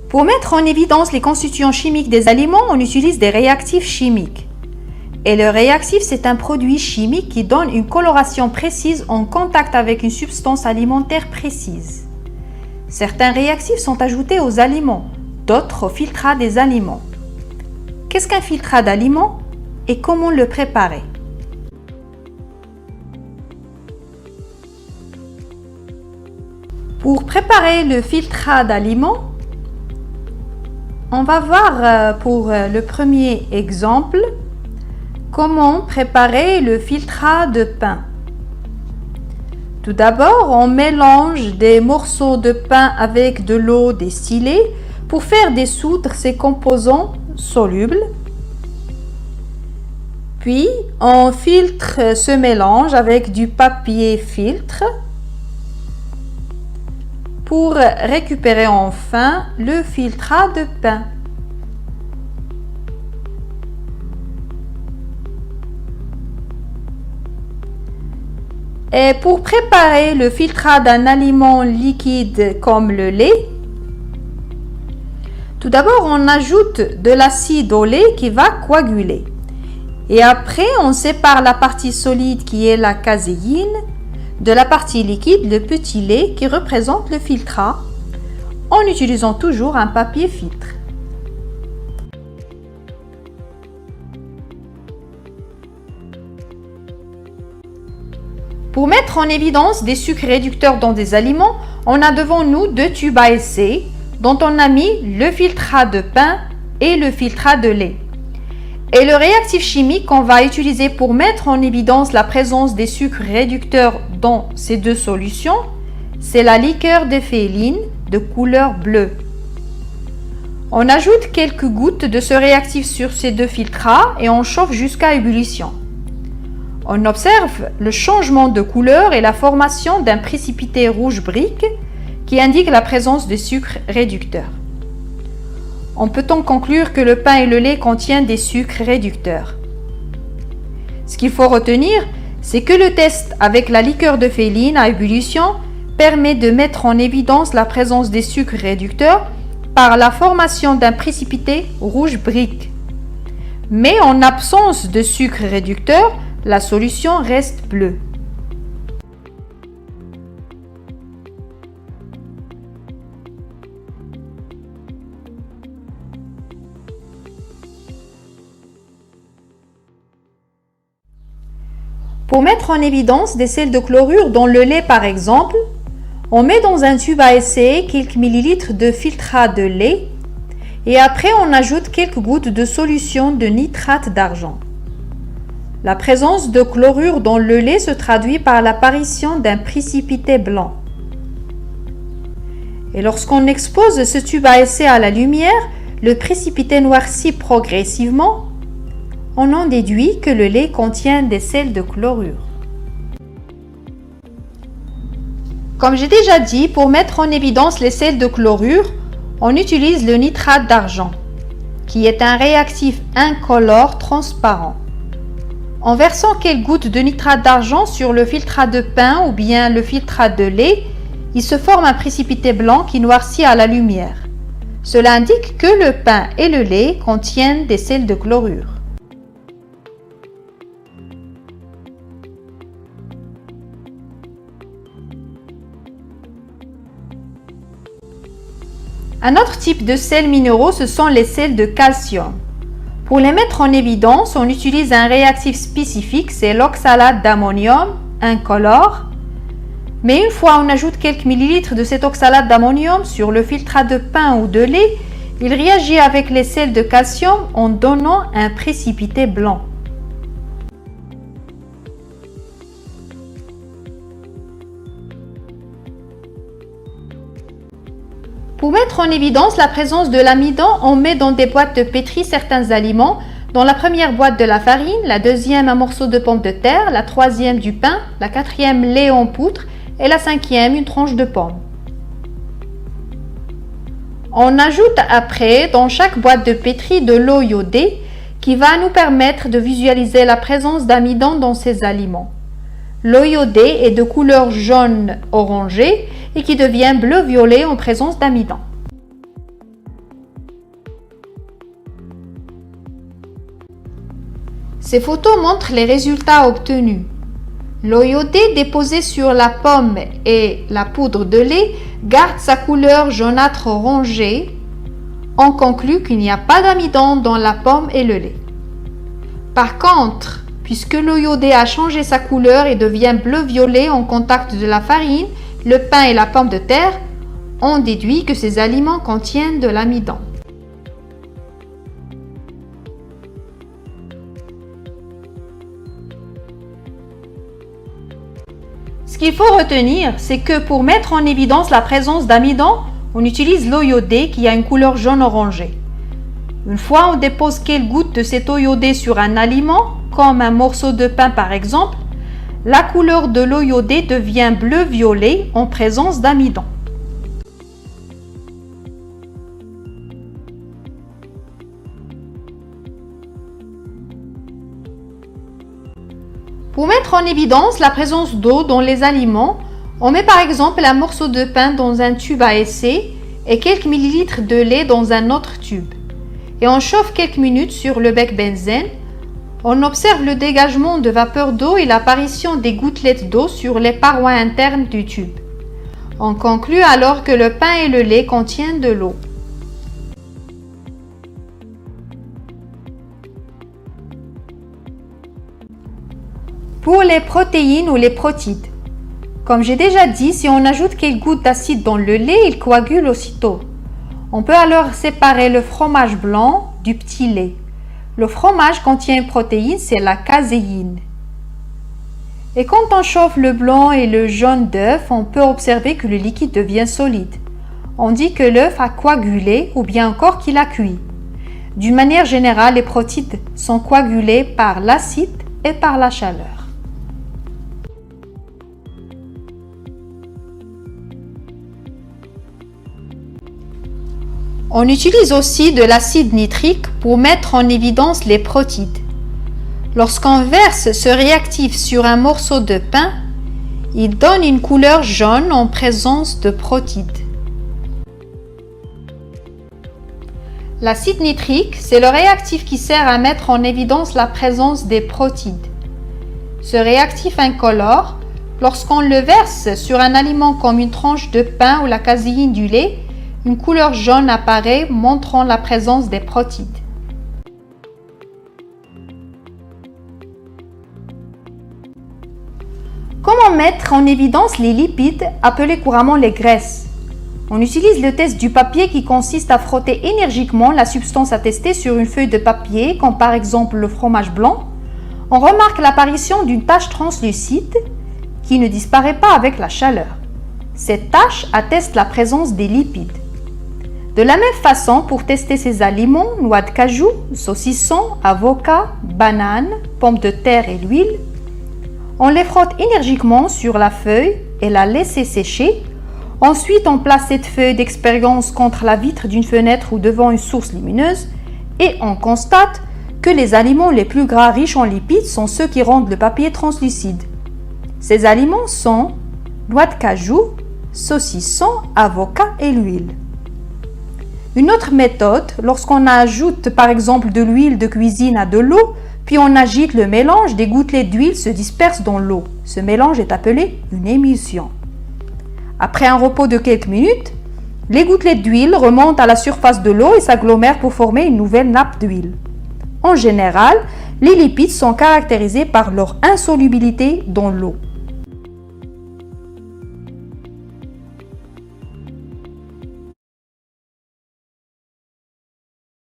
Pour mettre en évidence les constituants chimiques des aliments, on utilise des réactifs chimiques. Et le réactif, c'est un produit chimique qui donne une coloration précise en contact avec une substance alimentaire précise. Certains réactifs sont ajoutés aux aliments, d'autres au filtrat des aliments. Qu'est-ce qu'un filtrat d'aliments et comment le préparer? Pour préparer le filtrat d'aliments, on va voir pour le premier exemple comment préparer le filtrat de pain. Tout d'abord, on mélange des morceaux de pain avec de l'eau distillée pour faire dissoudre ces composants solubles. Puis, on filtre ce mélange avec du papier filtre pour récupérer enfin le filtrat de pain. Et pour préparer le filtrat d'un aliment liquide comme le lait, tout d'abord on ajoute de l'acide au lait qui va coaguler. Et après on sépare la partie solide qui est la caséine de la partie liquide, le petit lait qui représente le filtrat, en utilisant toujours un papier filtre. Pour mettre en évidence des sucres réducteurs dans des aliments, on a devant nous deux tubes à essai dont on a mis le filtrat de pain et le filtrat de lait. Et le réactif chimique qu'on va utiliser pour mettre en évidence la présence des sucres réducteurs dans ces deux solutions, c'est la liqueur de féline de couleur bleue. On ajoute quelques gouttes de ce réactif sur ces deux filtrats et on chauffe jusqu'à ébullition. On observe le changement de couleur et la formation d'un précipité rouge brique qui indique la présence de sucres réducteurs. On peut donc conclure que le pain et le lait contiennent des sucres réducteurs. Ce qu'il faut retenir, c'est que le test avec la liqueur de féline à ébullition permet de mettre en évidence la présence des sucres réducteurs par la formation d'un précipité rouge brique. Mais en absence de sucre réducteur, la solution reste bleue. Pour mettre en évidence des sels de chlorure dans le lait par exemple, on met dans un tube à essai quelques millilitres de filtrat de lait et après on ajoute quelques gouttes de solution de nitrate d'argent. La présence de chlorure dans le lait se traduit par l'apparition d'un précipité blanc. Et lorsqu'on expose ce tube à essai à la lumière, le précipité noircit progressivement. On en déduit que le lait contient des sels de chlorure. Comme j'ai déjà dit, pour mettre en évidence les sels de chlorure, on utilise le nitrate d'argent, qui est un réactif incolore transparent. En versant quelques gouttes de nitrate d'argent sur le filtrat de pain ou bien le filtrat de lait, il se forme un précipité blanc qui noircit à la lumière. Cela indique que le pain et le lait contiennent des sels de chlorure. Un autre type de sels minéraux, ce sont les sels de calcium. Pour les mettre en évidence, on utilise un réactif spécifique, c'est l'oxalate d'ammonium, incolore. Mais une fois on ajoute quelques millilitres de cet oxalate d'ammonium sur le filtrat de pain ou de lait, il réagit avec les sels de calcium en donnant un précipité blanc. Pour mettre en évidence la présence de l'amidon, on met dans des boîtes de pétri certains aliments. Dans la première boîte de la farine, la deuxième un morceau de pomme de terre, la troisième du pain, la quatrième lait en poudre et la cinquième une tranche de pomme. On ajoute après dans chaque boîte de pétri de l'eau iodée qui va nous permettre de visualiser la présence d'amidon dans ces aliments. L'eau iodée est de couleur jaune orangé et qui devient bleu-violet en présence d'amidon. Ces photos montrent les résultats obtenus. L'eau iodée déposée sur la pomme et la poudre de lait garde sa couleur jaunâtre orangée. On conclut qu'il n'y a pas d'amidon dans la pomme et le lait. Par contre, puisque l'eau iodée a changé sa couleur et devient bleu-violet en contact de la farine, le pain et la pomme de terre, on déduit que ces aliments contiennent de l'amidon. Ce qu'il faut retenir, c'est que pour mettre en évidence la présence d'amidon, on utilise l'eau iodée qui a une couleur jaune-orangée. Une fois on dépose quelques gouttes de cette eau iodée sur un aliment, comme un morceau de pain par exemple, la couleur de l'eau iodée devient bleu-violet en présence d'amidon. Pour mettre en évidence la présence d'eau dans les aliments, on met par exemple un morceau de pain dans un tube à essai et quelques millilitres de lait dans un autre tube. Et on chauffe quelques minutes sur le bec benzène. On observe le dégagement de vapeur d'eau et l'apparition des gouttelettes d'eau sur les parois internes du tube. On conclut alors que le pain et le lait contiennent de l'eau. Pour les protéines ou les protides, comme j'ai déjà dit, si on ajoute quelques gouttes d'acide dans le lait, il coagule aussitôt. On peut alors séparer le fromage blanc du petit lait. Le fromage contient une protéine, c'est la caséine. Et quand on chauffe le blanc et le jaune d'œuf, on peut observer que le liquide devient solide. On dit que l'œuf a coagulé ou bien encore qu'il a cuit. D'une manière générale, les protides sont coagulés par l'acide et par la chaleur. On utilise aussi de l'acide nitrique pour mettre en évidence les protides. Lorsqu'on verse ce réactif sur un morceau de pain, il donne une couleur jaune en présence de protides. L'acide nitrique, c'est le réactif qui sert à mettre en évidence la présence des protides. Ce réactif incolore, lorsqu'on le verse sur un aliment comme une tranche de pain ou la caséine du lait, une couleur jaune apparaît montrant la présence des protides. Comment mettre en évidence les lipides, appelés couramment les graisses? On utilise le test du papier qui consiste à frotter énergiquement la substance à tester sur une feuille de papier, comme par exemple le fromage blanc. On remarque l'apparition d'une tache translucide qui ne disparaît pas avec la chaleur. Cette tache atteste la présence des lipides. De la même façon, pour tester ces aliments, noix de cajou, saucisson, avocat, banane, pommes de terre et l'huile, on les frotte énergiquement sur la feuille et la laisse sécher. Ensuite, on place cette feuille d'expérience contre la vitre d'une fenêtre ou devant une source lumineuse et on constate que les aliments les plus gras riches en lipides sont ceux qui rendent le papier translucide. Ces aliments sont noix de cajou, saucisson, avocat et l'huile. Une autre méthode, lorsqu'on ajoute par exemple de l'huile de cuisine à de l'eau, puis on agite le mélange, des gouttelettes d'huile se dispersent dans l'eau. Ce mélange est appelé une émulsion. Après un repos de quelques minutes, les gouttelettes d'huile remontent à la surface de l'eau et s'agglomèrent pour former une nouvelle nappe d'huile. En général, les lipides sont caractérisés par leur insolubilité dans l'eau.